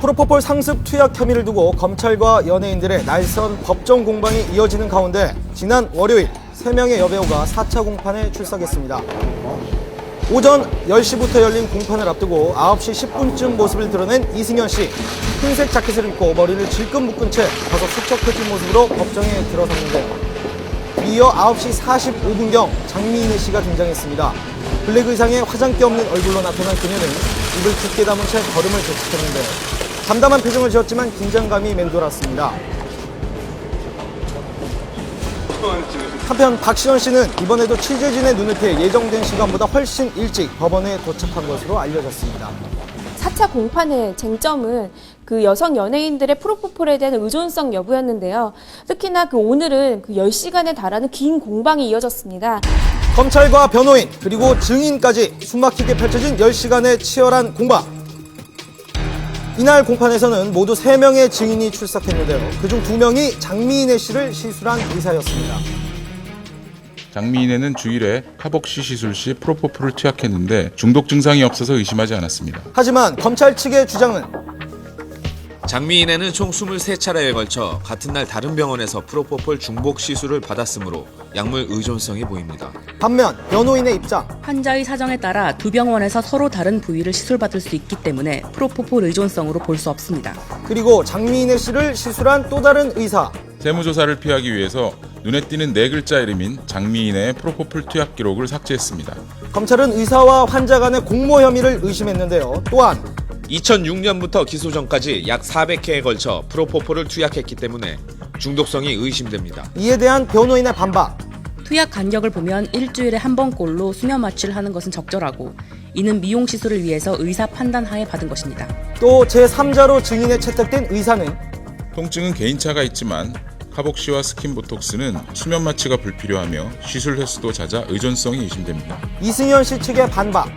프로포폴 상습 투약 혐의를 두고 검찰과 연예인들의 날선 법정 공방이 이어지는 가운데 지난 월요일 3명의 여배우가 4차 공판에 출석했습니다. 오전 10시부터 열린 공판을 앞두고 9시 10분쯤 모습을 드러낸 이승현 씨. 흰색 자켓을 입고 머리를 질끈 묶은 채 다소 수척해진 모습으로 법정에 들어섰는데요. 이어 9시 45분경 장미인혜 씨가 등장했습니다. 블랙 의상에 화장기 없는 얼굴로 나타난 그녀는 입을 굳게 다문 채 걸음을 재촉했는데요. 담담한 표정을 지었지만 긴장감이 맴돌았습니다. 한편 박시현 씨는 이번에도 취재진의 눈을 피해 예정된 시간보다 훨씬 일찍 법원에 도착한 것으로 알려졌습니다. 4차 공판의 쟁점은 그 여성 연예인들의 프로포폴에 대한 의존성 여부였는데요. 특히나 오늘은 10시간에 달하는 긴 공방이 이어졌습니다. 검찰과 변호인 그리고 증인까지 숨막히게 펼쳐진 10시간의 치열한 공방. 이날 공판에서는 모두 3명의 증인이 출석했는데요. 그중 2명이 장미인혜 씨를 시술한 의사였습니다. 장미인혜는 주일에 카복시 시술 시 프로포폴을 투약했는데 중독 증상이 없어서 의심하지 않았습니다. 하지만 검찰 측의 주장은 장미인혜는 총 23차례에 걸쳐 같은 날 다른 병원에서 프로포폴 중복 시술을 받았으므로 약물 의존성이 보입니다. 반면 변호인의 입장. 환자의 사정에 따라 두 병원에서 서로 다른 부위를 시술받을 수 있기 때문에 프로포폴 의존성으로 볼 수 없습니다. 그리고 장미인혜 씨를 시술한 또 다른 의사. 세무조사를 피하기 위해서 눈에 띄는 4글자 이름인 장미인혜의 프로포폴 투약 기록을 삭제했습니다. 검찰은 의사와 환자 간의 공모 혐의를 의심했는데요. 또한 2006년부터 기소 전까지 약 400회에 걸쳐 프로포폴을 투약했기 때문에 중독성이 의심됩니다. 이에 대한 변호인의 반박. 투약 간격을 보면 일주일에 한 번꼴로 수면 마취를 하는 것은 적절하고 이는 미용 시술을 위해서 의사 판단하에 받은 것입니다. 또 제3자로 증인에 채택된 의사는 통증은 개인차가 있지만 카복시와 스킨보톡스는 수면 마취가 불필요하며 시술 횟수도 잦아 의존성이 의심됩니다. 이승현 씨 측의 반박.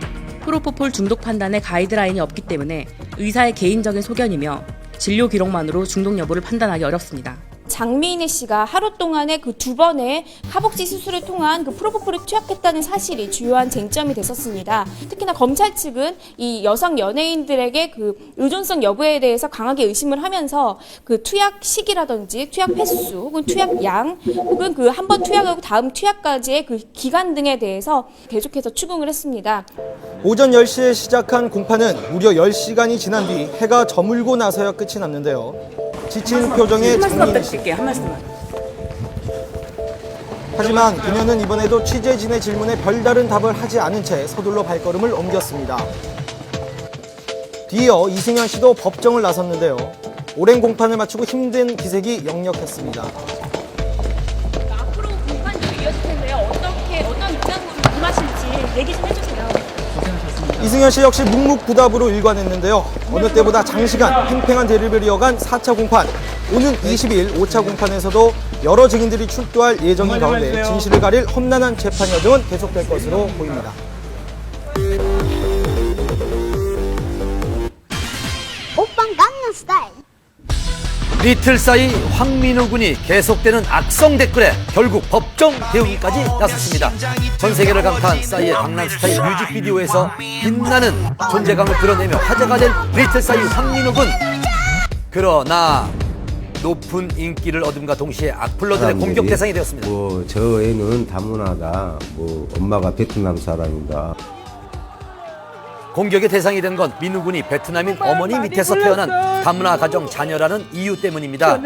프로포폴 중독 판단에 가이드라인이 없기 때문에 의사의 개인적인 소견이며 진료 기록만으로 중독 여부를 판단하기 어렵습니다. 장미인혜 씨가 하루 동안에 그 2번의 하복시 수술을 통한 프로포폴을 투약했다는 사실이 주요한 쟁점이 됐었습니다. 특히나 검찰 측은 이 여성 연예인들에게 의존성 여부에 대해서 강하게 의심을 하면서 투약 시기라든지 투약 횟수 혹은 투약 양 혹은 한 번 투약하고 다음 투약까지의 기간 등에 대해서 계속해서 추궁을 했습니다. 오전 10시에 시작한 공판은 무려 10시간이 지난 뒤 해가 저물고 나서야 끝이 났는데요. 지친 표정의 장미인혜 씨. 한 말씀만. 하지만 그녀는 이번에도 취재진의 질문에 별다른 답을 하지 않은 채 서둘러 발걸음을 옮겼습니다. 뒤이어 이승현 씨도 법정을 나섰는데요. 오랜 공판을 마치고 힘든 기색이 역력했습니다. 앞으로 공판이 이어질 텐데요. 어떤 입장으로 임하실지 얘기 좀 해주세요. 이승현 씨 역시 묵묵부답으로 일관했는데요. 어느 때보다 장시간 팽팽한 대립을 이어간 4차 공판. 오는 20일 5차 공판에서도 여러 증인들이 출두할 예정인 가운데 진실을 가릴 험난한 재판 여정은 계속될 것으로 보입니다. 오빤 강남 스타일. 리틀사이 황민우 군이 계속되는 악성 댓글에 결국 법정 대응까지 나섰습니다. 전 세계를 강타한 싸이의 강남스타일 뮤직비디오에서 빛나는 존재감을 드러내며 화제가 된 리틀사이 황민우 군. 그러나 높은 인기를 얻음과 동시에 악플러들의 공격 대상이 되었습니다. 저 애는 다문화다. 엄마가 베트남 사람이다. 공격의 대상이 된 건 민우 군이 베트남인 어머니 밑에서 태어난 다문화 가정 자녀라는 이유 때문입니다.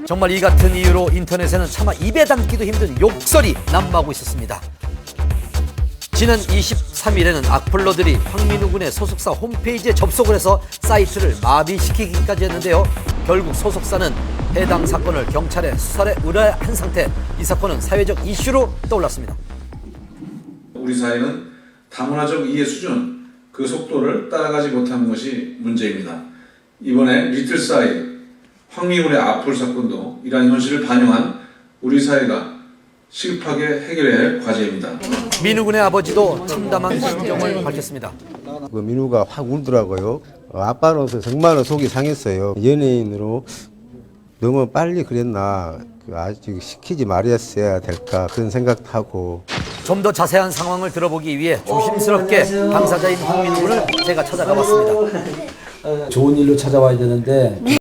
정말 이 같은 이유로 인터넷에는 차마 입에 담기도 힘든 욕설이 난무하고 있었습니다. 지난 23일에는 악플러들이 황민우 군의 소속사 홈페이지에 접속을 해서 사이트를 마비시키기까지 했는데요. 결국 소속사는 해당 사건을 경찰에 수사에 의뢰한 상태. 이 사건은 사회적 이슈로 떠올랐습니다. 우리 사회는 다문화적 이해 수준, 그 속도를 따라가지 못하는 것이 문제입니다. 이번에 리틀사이, 황미군의 악플 사건도 이러한 현실을 반영한 우리 사회가 시급하게 해결해야 할 과제입니다. 민우 군의 아버지도 참담한 심정을 밝혔습니다. 민우가 확 울더라고요. 아빠로서 정말 속이 상했어요. 연예인으로 너무 빨리 그랬나, 아직 시키지 말았어야 될까, 그런 생각도 하고. 좀 더 자세한 상황을 들어보기 위해 조심스럽게 당사자인 황민우 군을 제가 찾아가 봤습니다. 좋은 일로 찾아와야 되는데